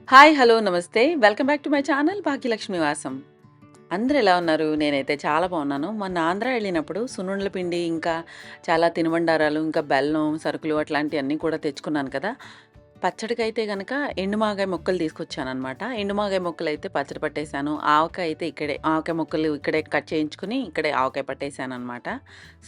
Hi, hello, నమస్తే. Welcome back to my channel Bhagyalakshmi Vasam. అందరూ ఎలా ఉన్నారు? నేనైతే చాలా బాగున్నాను. మొన్న ఆంధ్ర వెళ్ళినప్పుడు సున్నుండల పిండి, ఇంకా చాలా తినుబండారాలు, ఇంకా బెల్లం, సరుకులు అట్లాంటివన్నీ కూడా తెచ్చుకున్నాను కదా! పచ్చడికైతే గనక ఎండు మాగాయ ముక్కలు తీసుకొచ్చాననమాట. ఎండు మాగాయ ముక్కలైతే పచ్చడి పట్టేశాను. ఆవకాయ అయితే ఆవకాయ ముక్కలు ఇక్కడే కట్ చేయించుకొని, ఇక్కడే ఆవకాయ పట్టేశాననమాట.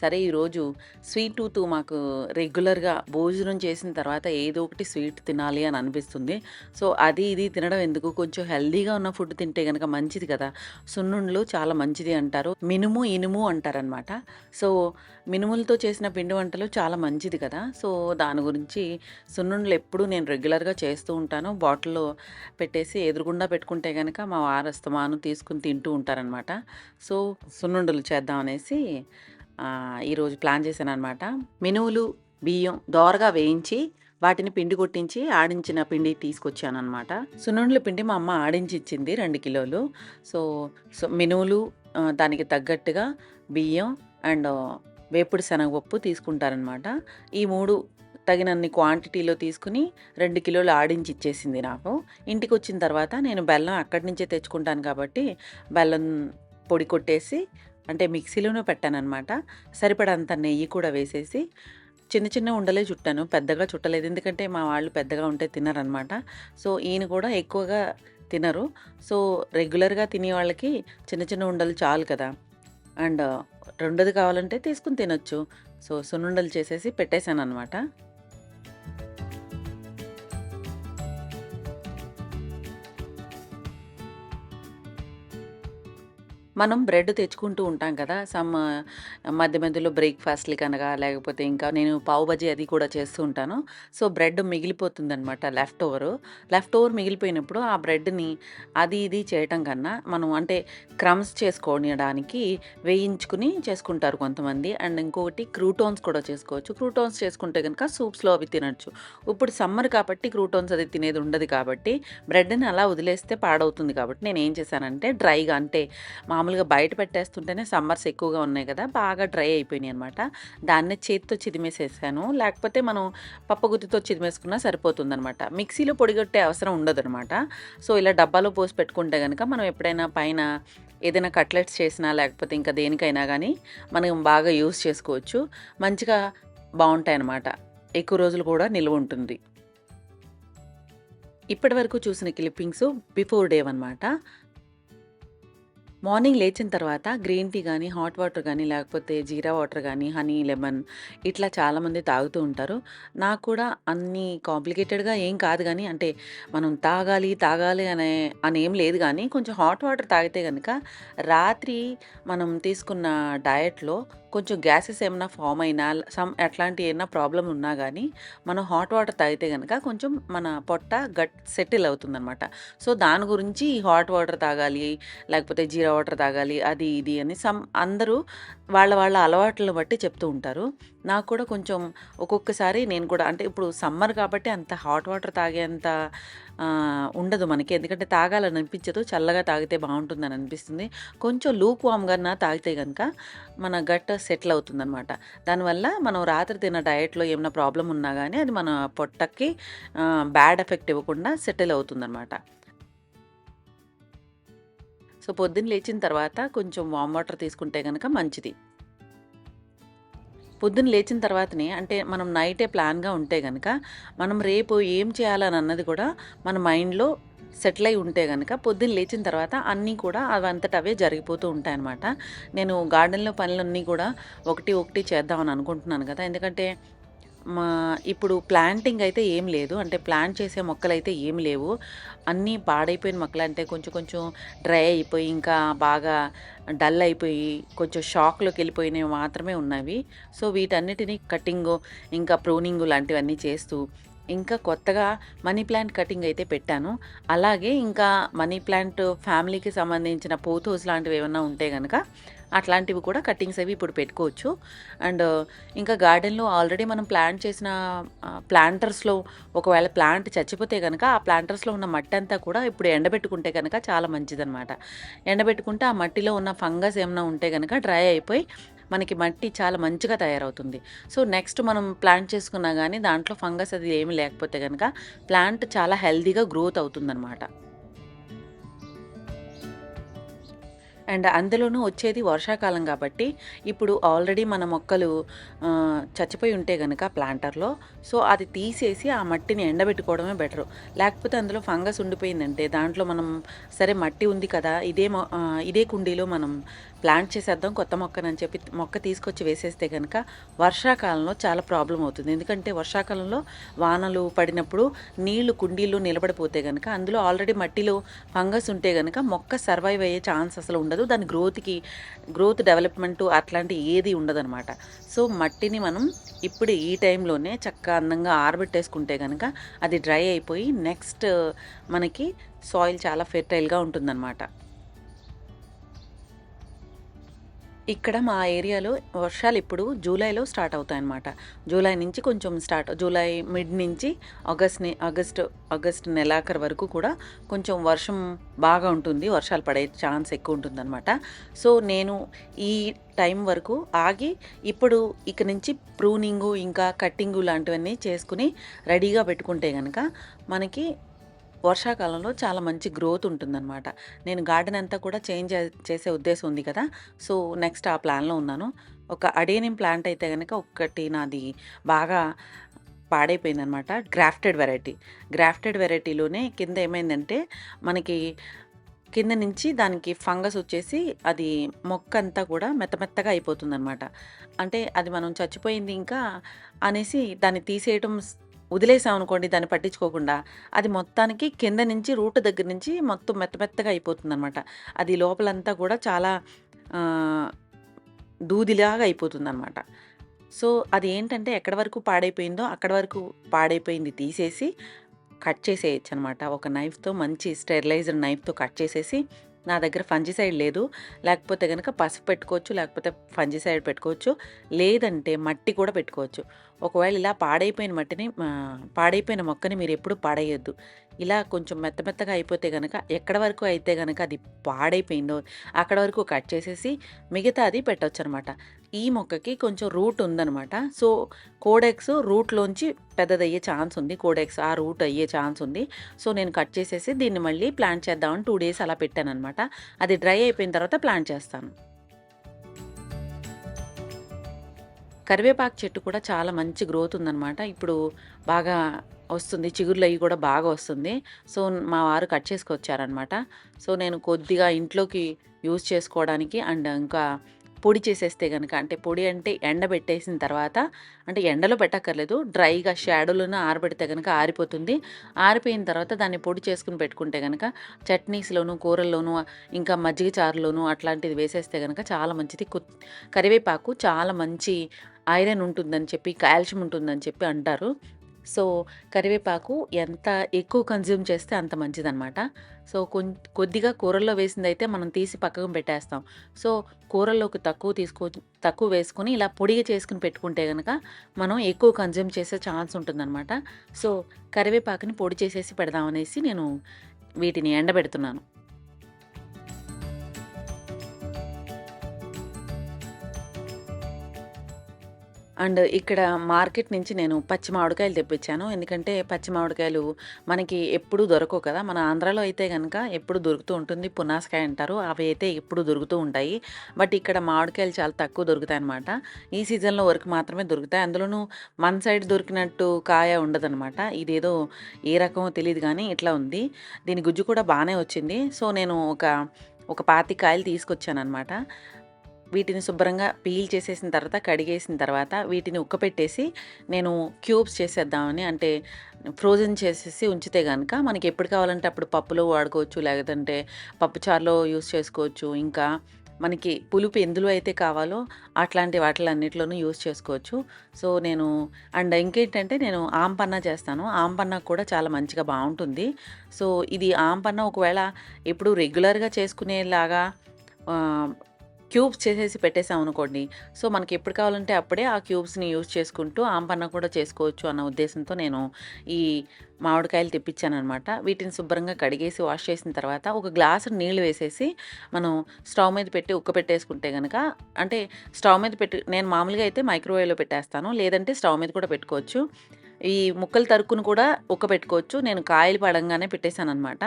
సరే ఈరోజు స్వీట్ టూత్ మాకు రెగ్యులర్‌గా భోజనం చేసిన తర్వాత ఏదో ఒకటి స్వీట్ తినాలి అని అనిపిస్తుంది. సో, అది ఇది తినడం ఎందుకు, కొంచెం హెల్తీగా ఉన్న ఫుడ్ తింటే గనక మంచిది కదా! సున్నుండలు చాలా మంచిది అంటారు. మినుము, ఇనుము అంటారనమాట. సో, మినుములతో చేసిన పిండి వంటలు చాలా మంచిది కదా! సో, దాని గురించి సున్నుండలు ఎప్పుడూ నేను రెగ్యులర్‌గా చేస్తూ ఉంటాను. బాటిల్‌లో పెట్టేసి ఎదురుగుండా పెట్టుకుంటే గనక మా వారు అస్తమానం తీసుకొని తింటూ ఉంటారనమాట. సో, సున్నుండలు చేద్దాం అనేసి ఈరోజు ప్లాన్ చేశాననమాట. మినుములు, బియ్యం దోరగా వేయించి వాటిని పిండి కొట్టించి ఆడించిన పిండి తీసుకొచ్చాననమాట. సున్నుండల పిండి మా అమ్మ ఆడించి ఇచ్చింది 2 కిలోలు. సో, మినుములు, దానికి తగ్గట్టుగా బియ్యం అండ్ వేపుడు శనగపప్పు తీసుకుంటారనమాట. ఈ 3 తగినన్ని క్వాంటిటీలో తీసుకుని 2 కిలోలు ఆడించి ఇచ్చేసింది నాకు. ఇంటికొచ్చిన తర్వాత నేను బెల్లం అక్కడి నుంచే తెచ్చుకుంటాను కాబట్టి బెల్లం పొడి కొట్టేసి, అంటే మిక్సీలోనే పెట్టాననమాట. సరిపడంత నెయ్యి కూడా వేసేసి చిన్న చిన్న ఉండలే చుట్టాను. పెద్దగా చుట్టలేదు. ఎందుకంటే మా వాళ్ళు పెద్దగా ఉంటే తినరనమాట. సో, ఈయన కూడా ఎక్కువగా తినరు. సో, రెగ్యులర్‌గా తినే వాళ్ళకి చిన్న చిన్న ఉండలు చాలు కదా! అండ్ రెండోది కావాలంటే తీసుకొని తినొచ్చు. సో, సున్నుండలు చేసేసి పెట్టేశాననమాట. మనం బ్రెడ్ తెచ్చుకుంటూ ఉంటాం కదా! మధ్య మధ్యలో బ్రేక్‌ఫాస్ట్‌లకనగా లేకపోతే ఇంకా నేను పావు బజ్జీ అది కూడా చేస్తూ ఉంటాను. సో, బ్రెడ్ మిగిలిపోతుందనమాట లెఫ్ట్ ఓవర్ మిగిలిపోయినప్పుడు ఆ బ్రెడ్‌ని అది ఇది చేయటం కన్నా మనం అంటే క్రమ్స్ చేసుకోనియడానికి వేయించుకుని చేసుకుంటారు కొంతమంది. అండ్ ఇంకొకటి క్రూటాన్స్ కూడా చేసుకోవచ్చు. క్రూటాన్స్ చేసుకుంటే గనక సూప్స్‌లో అవి తినొచ్చు. ఇప్పుడు సమ్మర్ కాబట్టి క్రూటాన్స్ అది తినేది ఉండదు కాబట్టి బ్రెడ్‌ని అలా వదిలేస్తే పాడవుతుంది కాబట్టి నేనేం చేశానంటే డ్రైగా, అంటే మామూలుగా బయట పెట్టేస్తుంటేనే సమ్మర్స్ ఎక్కువగా ఉన్నాయి కదా! బాగా డ్రై అయిపోయినాయి అనమాట. దాన్నే చేత్తో చిదిమేసేసాను. లేకపోతే మనం పప్పుగుత్తితో చిదిమేసుకున్నా సరిపోతుందనమాట. మిక్సీలో పొడిగొట్టే అవసరం ఉండదనమాట. సో, ఇలా డబ్బాలో పోసి పెట్టుకుంటే గనక మనం ఎప్పుడైనా పైన ఏదైనా కట్లెట్స్ చేసినా లేకపోతే ఇంకా దేనికైనా గానీ మనం బాగా యూజ్ చేసుకోవచ్చు. మంచిగా బావుంటాయనమాట. ఎక్కువ రోజులు కూడా నిలువుంటుంది. ఇప్పటివరకు చూసిన క్లిప్పింగ్సు బిఫోర్ డే అనమాట. మార్నింగ్ లేచిన తర్వాత గ్రీన్ టీ గానీ, హాట్ వాటర్ గానీ, లేకపోతే జీరా వాటర్ గానీ, హనీ, లెమన్ ఇట్లా చాలామంది తాగుతూ ఉంటారు. నాకు కూడా అన్ని కాంప్లికేటెడ్‌గా ఏం కాదు గానీ, అంటే మనం తాగాలి అనేం లేదు గానీ, కొంచెం హాట్ వాటర్ తాగితే గనక రాత్రి మనం తీసుకున్న డయట్‌లో కొంచెం గ్యాసెస్ ఏమన్నా ఫార్మ్ అయినా, అట్లాంటి ఏమన్నా ప్రాబ్లమ్ ఉన్నా గానీ, మనం హాట్ వాటర్ తాగితే గనక కొంచెం మన పొట్ట సెటిల్ అవుతుందనమాట. సో, దాని గురించి ఈ హాట్ వాటర్ తాగాలి, లేకపోతే జీరా వాటర్ తాగాలి, అది ఇది అని అందరూ వాళ్ళ అలవాట్లను బట్టి చెప్తూ ఉంటారు. నాకు కూడా కొంచెం ఒక్కొక్కసారి నేను కూడా, అంటే ఇప్పుడు సమ్మర్ కాబట్టి అంత హాట్ వాటర్ తాగేంత ఉండదు మనకి. ఎందుకంటే తాగాలని అనిపించదు. చల్లగా తాగితే బావుంటుందని అనిపిస్తుంది. కొంచెం లూక్ వార్మ్‌గాన తాగితే గనక మన గట్ సెటిల్ అవుతుందనమాట. దానివల్ల మనం రాత్రి తిన్న డయట్‌లో ఏమన్నా ప్రాబ్లమ్ ఉన్నా గానీ అది మన పొట్టకి బ్యాడ్ ఎఫెక్ట్ ఇవ్వకుండా సెటిల్ అవుతుందనమాట. సో, పొద్దున్న లేచిన తర్వాత కొంచెం వార్మ్ వాటర్ తీసుకుంటే గనక మంచిది. పొద్దున్న లేచిన తర్వాతనే, అంటే మనం నైటే ప్లాన్‌గా ఉంటే గనక, మనం రేపు ఏం చేయాలని అన్నది కూడా మన మైండ్‌లో సెటిల్ అయి ఉంటే గనక పొద్దున్న లేచిన తర్వాత అన్నీ కూడా అవంతట అవే జరిగిపోతూ ఉంటాయన్నమాట. నేను గార్డెన్‌లో పనులన్నీ కూడా ఒకటి ఒకటి చేద్దామని అనుకుంటున్నాను కదా! ఎందుకంటే మా ఇప్పుడు ప్లాంటింగ్ అయితే ఏం లేదు. అంటే ప్లాంట్ చేసే మొక్కలైతే ఏమి లేవు. అన్నీ పాడైపోయిన మొక్కలు, అంటే కొంచెం కొంచెం డ్రై అయిపోయి, ఇంకా బాగా డల్ అయిపోయి, కొంచెం షాక్‌లోకెళ్ళిపోయినవి మాత్రమే ఉన్నవి. సో, వీటన్నిటిని కటింగు, ఇంకా ప్రూనింగు లాంటివన్నీ చేస్తూ, ఇంకా కొత్తగా మనీ ప్లాంట్ కటింగ్ అయితే పెట్టాను. అలాగే ఇంకా మనీ ప్లాంట్ ఫ్యామిలీకి సంబంధించిన పోథోస్ లాంటివి ఏమన్నా ఉంటే గనక అట్లాంటివి కూడా కటింగ్స్ అవి ఇప్పుడు పెట్టుకోవచ్చు. అండ్ ఇంకా గార్డెన్‌లో ఆల్రెడీ మనం ప్లాంట్ చేసిన ప్లాంటర్స్‌లో ఒకవేళ ప్లాంట్ చచ్చిపోతే గనక ఆ ప్లాంటర్స్‌లో ఉన్న మట్టంతా కూడా ఇప్పుడు ఎండబెట్టుకుంటే గనక చాలా మంచిదనమాట. ఎండబెట్టుకుంటే ఆ మట్టిలో ఉన్న ఫంగస్ ఏమన్నా ఉంటే గనక డ్రై అయిపోయి మనకి మట్టి చాలా మంచిగా తయారవుతుంది. సో, నెక్స్ట్ మనం ప్లాంట్ చేసుకున్నా గానీ దాంట్లో ఫంగస్ అది ఏమి లేకపోతే గనక ప్లాంట్ చాలా హెల్తీగా గ్రోత్ అవుతుందనమాట. అండ్ అందులోనూ వచ్చేది వర్షాకాలం కాబట్టి, ఇప్పుడు ఆల్రెడీ మన మొక్కలు చచ్చిపోయి ఉంటే గనక ప్లాంటర్‌లో, సో, అది తీసేసి ఆ మట్టిని ఎండబెట్టుకోవడమే బెటరు. లేకపోతే అందులో ఫంగస్ ఉండిపోయిందంటే దాంట్లో మనం సరే మట్టి ఉంది కదా! ఇదే కుండీలో మనం ప్లాంట్ చేసేద్దాం కొత్త మొక్కనని చెప్పి మొక్క తీసుకొచ్చి వేసేస్తే గనక వర్షాకాలంలో చాలా ప్రాబ్లమ్ అవుతుంది. ఎందుకంటే వర్షాకాలంలో వానలు పడినప్పుడు నీళ్లు కుండీల్లో నిలబడిపోతే గనక అందులో ఆల్రెడీ మట్టిలో ఫంగస్ ఉంటే గనక మొక్క సర్వైవ్ అయ్యే ఛాన్స్ అసలు ఉండదు. దాని గ్రోత్ డెవలప్‌మెంటు అట్లాంటియి ఏది ఉండదనమాట. సో, మట్టిని మనం ఇప్పుడు ఈ టైంలోనే చక్కగా అందంగా ఆరబెట్టేసుకుంటే గనక అది డ్రై అయిపోయి నెక్స్ట్ మనకి సాయిల్ చాలా ఫెర్టైల్‌గా ఉంటుందనమాట. ఇక్కడ మా ఏరియాలో వర్షాలు ఇప్పుడు జూలైలో స్టార్ట్ అవుతాయన్నమాట. జూలై నుంచి కొంచెం జూలై మిడ్ నుంచి ఆగస్ట్ నెలాఖరు వరకు కూడా కొంచెం వర్షం బాగా ఉంటుంది. వర్షాలు పడే ఛాన్స్ ఎక్కువ ఉంటుందన్నమాట. సో, నేను ఈ టైం వరకు ఆగి ఇప్పుడు ఇక నుంచి ప్రూనింగు ఇంకా కట్టింగు లాంటివన్నీ చేసుకుని రెడీగా పెట్టుకుంటే గనక మనకి వర్షాకాలంలో చాలా మంచి గ్రోత్ ఉంటుందన్నమాట. నేను గార్డెన్ అంతా కూడా చేసే ఉద్దేశం ఉంది కదా! సో, నెక్స్ట్ ఆ ప్లాన్‌లో ఉన్నాను. ఒక అడేనియం ప్లాంట్ అయితే గనక ఒకటి నాది బాగా పాడైపోయిందనమాట. గ్రాఫ్టెడ్ వెరైటీలోనే కింద ఏమైందంటే మనకి కింద నుంచి దానికి ఫంగస్ వచ్చేసి అది మొక్కంతా కూడా మెత్తగా అయిపోతుందనమాట. అంటే అది మనం చచ్చిపోయింది ఇంకా అనేసి దాన్ని తీసేయటం వదిలేసామనుకోండి దాన్ని పట్టించుకోకుండా, అది మొత్తానికి కింద నుంచి రూట్ దగ్గర నుంచి మొత్తం మెత్తగా అయిపోతుందనమాట. అది లోపలంతా కూడా చాలా ఆహ్, దూదిలాగా అయిపోతుందనమాట. సో, అది ఏంటంటే ఎక్కడి వరకు పాడైపోయిందో అక్కడి వరకు పాడైపోయింది తీసేసి కట్ చేసేయొచ్చనమాట. ఒక నైఫ్‌తో మంచి స్టెరిలైజ్డ్ నైఫ్‌తో కట్ చేసేసి నా దగ్గర ఫంజిసైడ్ లేదు. లేకపోతే గనక పసుపు పెట్టుకోవచ్చు. లేకపోతే ఫంజిసైడ్ పెట్టుకోవచ్చు. లేదంటే మట్టి కూడా పెట్టుకోవచ్చు. ఒకవేళ ఇలా పాడైపోయిన మొక్కని మీరెప్పుడు పడేయొద్దు. ఇలా కొంచెం మెత్తగా అయిపోతే గనక ఎక్కడి వరకు అయితే గనక అది పాడైపోయిందో అక్కడ వరకు కట్ చేసేసి మిగతాది పెట్టొచ్చనమాట. ఈ మొక్కకి కొంచెం రూట్ ఉందనమాట. సో, కోడెక్స్ రూట్‌లోంచి పెద్దదయ్యే ఛాన్స్ ఉంది. ఆ రూట్ అయ్యే ఛాన్స్ ఉంది. సో, నేను కట్ చేసేసి దీన్ని మళ్ళీ ప్లాంట్ చేద్దామని 2 డేస్ అలా పెట్టాననమాట. అది డ్రై అయిపోయిన తర్వాత ప్లాంట్ చేస్తాను. కరివేపాకు చెట్టు కూడా చాలా మంచి గ్రోత్ ఉందనమాట. ఇప్పుడు బాగా వస్తుంది. చిగుర్లయి కూడా బాగా వస్తుంది. సో, మా వారు కట్ చేసుకొచ్చారనమాట. సో, నేను కొద్దిగా ఇంట్లోకి యూజ్ చేసుకోవడానికి అండ్ ఇంకా పొడి చేసేస్తే గనక అంటే పొడి అంటే ఎండబెట్టేసిన తర్వాత అంటే ఎండలో పెట్టక్కర్లేదు. డ్రైగా షాడోలోనే ఆరబెడితే గనక ఆరిపోతుంది. ఆరిపోయిన తర్వాత దాన్ని పొడి చేసుకొని పెట్టుకుంటే గనక చట్నీస్‌లోను, కూరల్లోను ఇంకా మజ్జిగ చారులోను అట్లాంటిది వేసేస్తే గనక చాలా మంచిది. కరివేపాకు చాలా మంచి ఐరన్ ఉంటుందని చెప్పి, కాల్షియం ఉంటుందని చెప్పి అంటారు. సో, కరివేపాకు ఎంత ఎక్కువ కన్జ్యూమ్ చేస్తే అంత మంచిదనమాట. సో, కొద్దిగా కూరల్లో వేసిందైతే మనం తీసి పక్కకు పెట్టేస్తాం. సో, కూరల్లోకి తక్కువ వేసుకొని ఇలా పొడిగా చేసుకొని పెట్టుకుంటే గనక మనం ఎక్కువ కన్జ్యూమ్ చేసే ఛాన్స్ ఉంటుందనమాట. సో, కరివేపాకుని పొడి చేసేసి పెడదామనేసి నేను వీటిని ఎండబెడుతున్నాను. అండ్ ఇక్కడ మార్కెట్ నుంచి నేను పచ్చి మామిడికాయలు తెప్పించాను. ఎందుకంటే పచ్చి మామిడికాయలు మనకి ఎప్పుడూ దొరకవు కదా! మన ఆంధ్రాలో అయితే గనక ఎప్పుడు దొరుకుతూ ఉంటుంది. పునాసకాయ అంటారు. అవి అయితే ఎప్పుడు దొరుకుతూ ఉంటాయి. బట్ ఇక్కడ మామిడికాయలు చాలా తక్కువ దొరుకుతాయన్నమాట. ఈ సీజన్‌లో వరకు మాత్రమే దొరుకుతాయి. అందులోనూ మన సైడ్ దొరికినట్టు కాయ ఉండదనమాట. ఇదేదో ఏ రకమో తెలీదు గానీ ఇట్లా ఉంది. దీని గుజ్జు కూడా బానే వచ్చింది. సో, నేను ఒక 25 కాయలు తీసుకొచ్చాననమాట. వీటిని శుభ్రంగా పీల్ చేసేసిన తర్వాత, కడిగేసిన తర్వాత వీటిని ఉక్కపెట్టేసి నేను క్యూబ్స్ చేసేద్దామని అంటే ఫ్రోజన్ చేసేసి ఉంచితే గనక మనకి ఎప్పుడు కావాలంటే అప్పుడు పప్పులో వాడుకోవచ్చు. లేదంటే పప్పుచారులో యూజ్ చేసుకోవచ్చు. ఇంకా మనకి పులుపు ఎందులో అయితే కావాలో అట్లాంటి వాటిలన్నిటిలోనూ యూజ్ చేసుకోవచ్చు. సో, అండ్ ఇంకేంటంటే నేను ఆంపన్నా చేస్తాను. ఆంపన్నా కూడా చాలా మంచిగా బావుంటుంది. సో, ఇది ఆంపన్నా ఒకవేళ ఎప్పుడు రెగ్యులర్‌గా చేసుకునేలాగా ఆహ్ క్యూబ్స్ చేసేసి పెట్టేసామనుకోండి, సో మనకి ఎప్పుడు కావాలంటే అప్పుడే ఆ క్యూబ్స్‌ని యూజ్ చేసుకుంటూ ఆంపన్న కూడా చేసుకోవచ్చు అన్న ఉద్దేశంతో నేను ఈ మామిడికాయలు తెప్పించాననమాట. వీటిని శుభ్రంగా కడిగేసి వాష్ చేసిన తర్వాత ఒక గ్లాసు నీళ్లు వేసేసి మనం స్టవ్ మీద పెట్టి ఉక్కపెట్టేసుకుంటే గనక, అంటే స్టవ్ మీద పెట్టి నేను మామూలుగా అయితే మైక్రోవేవ్‌లో పెట్టేస్తాను. లేదంటే స్టవ్ మీద కూడా పెట్టుకోవచ్చు. ఈ ముక్కలు తరుక్కుని కూడా ఉక్కపెట్టుకోవచ్చు. నేను కాయలు పడంగానే పెట్టేసాననమాట.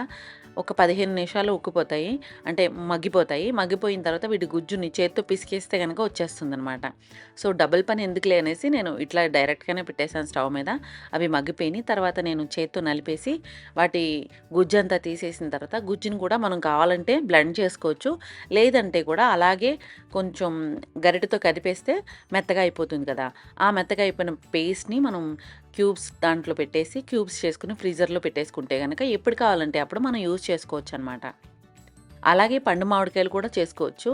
ఒక 15 నిమిషాల్లో ఉక్కిపోతాయి. అంటే మగ్గిపోతాయి. మగ్గిపోయిన తర్వాత వీటి గుజ్జుని చేత్తో పిసికేస్తే గనక వచ్చేస్తుందనమాట. సో, డబుల్ పని ఎందుకులే అనేసి నేను ఇట్లా డైరెక్ట్‌గానే పెట్టేసాను స్టవ్ మీద. అవి మగ్గిపోయినియి. తర్వాత నేను చేత్తో నలిపేసి వాటి గుజ్జంతా తీసేసిన తర్వాత గుజ్జుని కూడా మనం కావాలంటే బ్లెండ్ చేసుకోవచ్చు. లేదంటే కూడా అలాగే కొంచెం గరిటెతో కదిపేస్తే మెత్తగా అయిపోతుంది కదా! ఆ మెత్తగా అయిపోయిన పేస్ట్‌ని మనం క్యూబ్స్ దాంట్లో పెట్టేసి క్యూబ్స్ చేసుకొని ఫ్రీజర్‌లో పెట్టేసుకుంటే గనక ఎప్పుడు కావాలంటే అప్పుడు మనం యూజ్ చేసుకోవచ్చనమాట. అలాగే పండు మామిడికాయలు కూడా చేసుకోవచ్చు.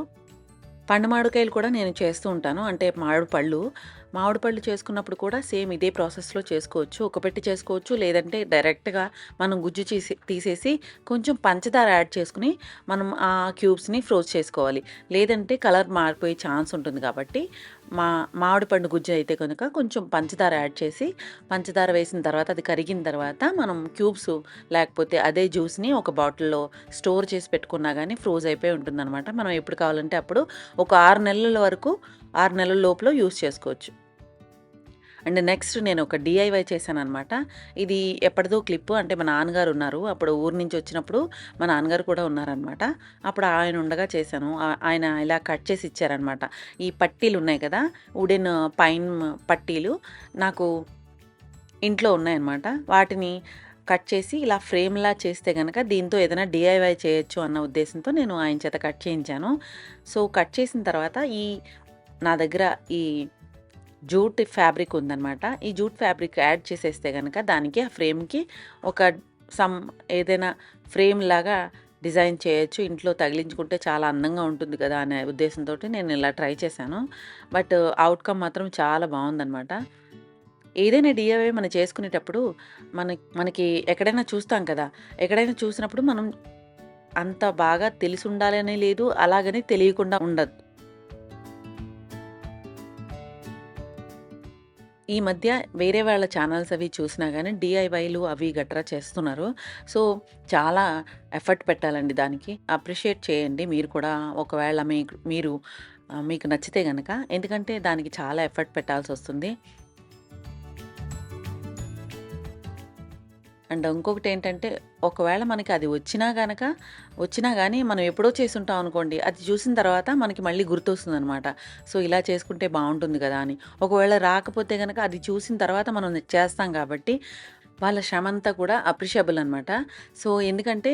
పండు మామిడికాయలు కూడా నేను చేస్తూ ఉంటాను. అంటే మామిడి పళ్ళు చేసుకున్నప్పుడు కూడా సేమ్ ఇదే ప్రాసెస్‌లో చేసుకోవచ్చు. ఉక్కపెట్టి చేసుకోవచ్చు. లేదంటే డైరెక్ట్‌గా మనం గుజ్జు తీసేసి కొంచెం పంచదార యాడ్ చేసుకొని మనం ఆ క్యూబ్స్‌ని ఫ్రోజ్ చేసుకోవాలి. లేదంటే కలర్ మారిపోయే ఛాన్స్ ఉంటుంది కాబట్టి మామిడి పండు గుజ్జు అయితే కనుక కొంచెం పంచదార యాడ్ చేసి, పంచదార వేసిన తర్వాత అది కరిగిన తర్వాత మనం క్యూబ్స్ లేకపోతే అదే జ్యూస్‌ని ఒక బాటిల్‌లో స్టోర్ చేసి పెట్టుకున్నా గానీ ఫ్రోజ్ అయిపోయి ఉంటుందనమాట. మనం ఎప్పుడు కావాలంటే అప్పుడు ఒక 6 నెలల వరకు 6 నెలల లోపల యూజ్ చేసుకోవచ్చు. అండ్ నెక్స్ట్ నేను ఒక డీఐవై చేశాననమాట. ఇది ఎప్పటిదో క్లిప్పు. అంటే మా నాన్నగారు ఉన్నారు. అప్పుడు ఊరు నుంచి వచ్చినప్పుడు మా నాన్నగారు కూడా ఉన్నారనమాట. అప్పుడు ఆయన ఉండగా చేశాను. ఆయన ఇలా కట్ చేసి ఇచ్చారనమాట. ఈ పట్టీలు ఉన్నాయి కదా! వుడెన్ పైన్ పట్టీలు నాకు ఇంట్లో ఉన్నాయన్నమాట. వాటిని కట్ చేసి ఇలా ఫ్రేమ్‌లా చేస్తే గనక దీంతో ఏదైనా డీఐవై చేయొచ్చు అన్న ఉద్దేశంతో నేను ఆయన చేత కట్ చేయించాను. సో, కట్ చేసిన తర్వాత నా దగ్గర ఈ జూట్ ఫ్యాబ్రిక్ ఉందనమాట. ఈ జూట్ ఫ్యాబ్రిక్ యాడ్ చేసేస్తే గనక దానికి ఆ ఫ్రేమ్‌కి ఒక ఏదైనా ఫ్రేమ్‌లాగా డిజైన్ చేయొచ్చు. ఇంట్లో తగిలించుకుంటే చాలా అందంగా ఉంటుంది కదా! అనే ఉద్దేశంతోటి నేను ఇలా ట్రై చేశాను. బట్ ఔట్‌కమ్ మాత్రం చాలా బావుందనమాట. ఏదైనా డీఐవై మనం చేసుకునేటప్పుడు మనకి ఎక్కడైనా చూస్తాం కదా! ఎక్కడైనా చూసినప్పుడు మనం అంత బాగా తెలిసుండాలని లేదు. అలాగని తెలియకుండా ఉండదు. ఈ మధ్య వేరే వాళ్ళ ఛానల్స్ అవి చూసినా గానీ డీఐవైలు అవి గట్రా చేస్తున్నారు. సో, చాలా ఎఫర్ట్ పెట్టాలండి దానికి. అప్రిషియేట్ చేయండి మీరు కూడా ఒకవేళ మీకు నచ్చితే గనక. ఎందుకంటే దానికి చాలా ఎఫర్ట్ పెట్టాల్సొస్తుంది. అండ్ ఇంకొకటేంటంటే, ఒకవేళ మనకి అది వచ్చినా గానీ మనం ఎప్పుడో చేసుంటాం అనుకోండి, అది చూసిన తర్వాత మనకి మళ్ళీ గుర్తొస్తుందనమాట. సో, ఇలా చేసుకుంటే బావుంటుంది గదా అని. ఒకవేళ రాకపోతే గనక అది చూసిన తర్వాత మనం చేస్తాం కాబట్టి, వాళ్ళ శ్రమంతా కూడా అప్రిషియబుల్ అనమాట. సో, ఎందుకంటే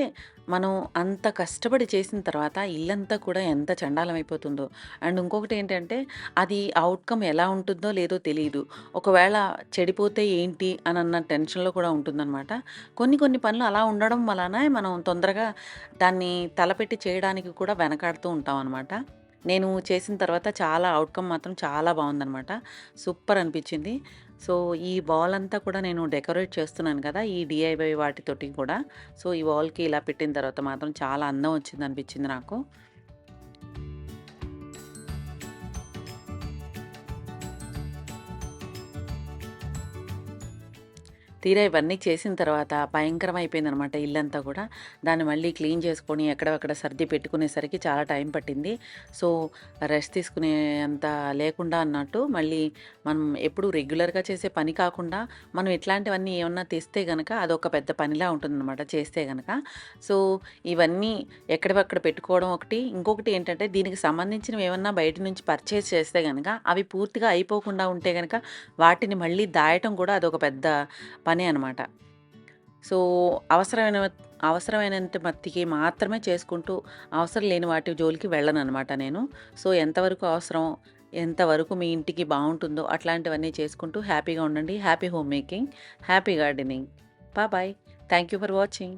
మనం అంత కష్టపడి చేసిన తర్వాత ఇల్లంతా కూడా ఎంత చెండాలమైపోతుందో. అండ్ ఇంకొకటేంటంటే, అది ఔట్‌కమ్ ఎలా ఉంటుందో లేదో తెలీదు. ఒకవేళ చెడిపోతే ఏంటి అనన్న టెన్షన్‌లో కూడా ఉంటుందనమాట. కొన్ని పనులు అలా ఉండడం వలన మనం తొందరగా దాన్ని తలపెట్టి చేయడానికి కూడా వెనకాడుతూ ఉంటామనమాట. నేను చేసిన తర్వాత చాలా ఔట్‌కమ్ మాత్రం చాలా బావుందనమాట. సూపర్ అనిపిచ్చింది. సో, ఈ వాల్ అంతా కూడా నేను డెకరేట్ చేస్తున్నాను కదా! ఈ డీఐవై వాటితోటి కూడా. సో, ఈ వాల్‌కి ఇలా పెట్టిన తర్వాత మాత్రం చాలా అందం వచ్చిందనిపిచ్చింది నాకు. తీరా ఇవన్నీ చేసిన తర్వాత భయంకరమైపోయిందనమాట ఇల్లంతా గూడా. దాన్ని మళ్ళీ క్లీన్ చేసుకొని ఎక్కడవక్కడ సర్ది పెట్టుకునేసరికి చాలా టైం పట్టింది. సో, రెస్ట్ తీసుకునేంత లేకుండా అన్నట్టు మళ్ళీ మనం ఎప్పుడు రెగ్యులర్‌గా చేసే పని కాకుండా మనం ఇట్లాంటివన్నీ ఏమన్నా తెస్తే గనక అదొక పెద్ద పనిలా ఉంటుందనమాట చేస్తే గనక. సో, ఇవన్నీ ఎక్కడివక్కడ పెట్టుకోవడం ఒకటి. ఇంకొకటి ఏంటంటే దీనికి సంబంధించినవి ఏమన్నా బయట నుంచి పర్చేజ్ చేస్తే గనక అవి పూర్తిగా అయిపోకుండా ఉంటే గనక వాటిని మళ్ళీ దాయటం కూడా అదొక పెద్ద పనే అనమాట. సో, అవసరమైన అవసరమైనంత మట్టికి మాత్రమే చేసుకుంటూ, అవసరం లేని వాటి జోలికి వెళ్ళననమాట నేను. సో, ఎంతవరకు అవసరం, ఎంతవరకు మీ ఇంటికి బావుంటుందో అట్లాంటివన్నీ చేసుకుంటూ హ్యాపీగా ఉండండి. Happy home making, happy gardening. Bye. Thank you for watching.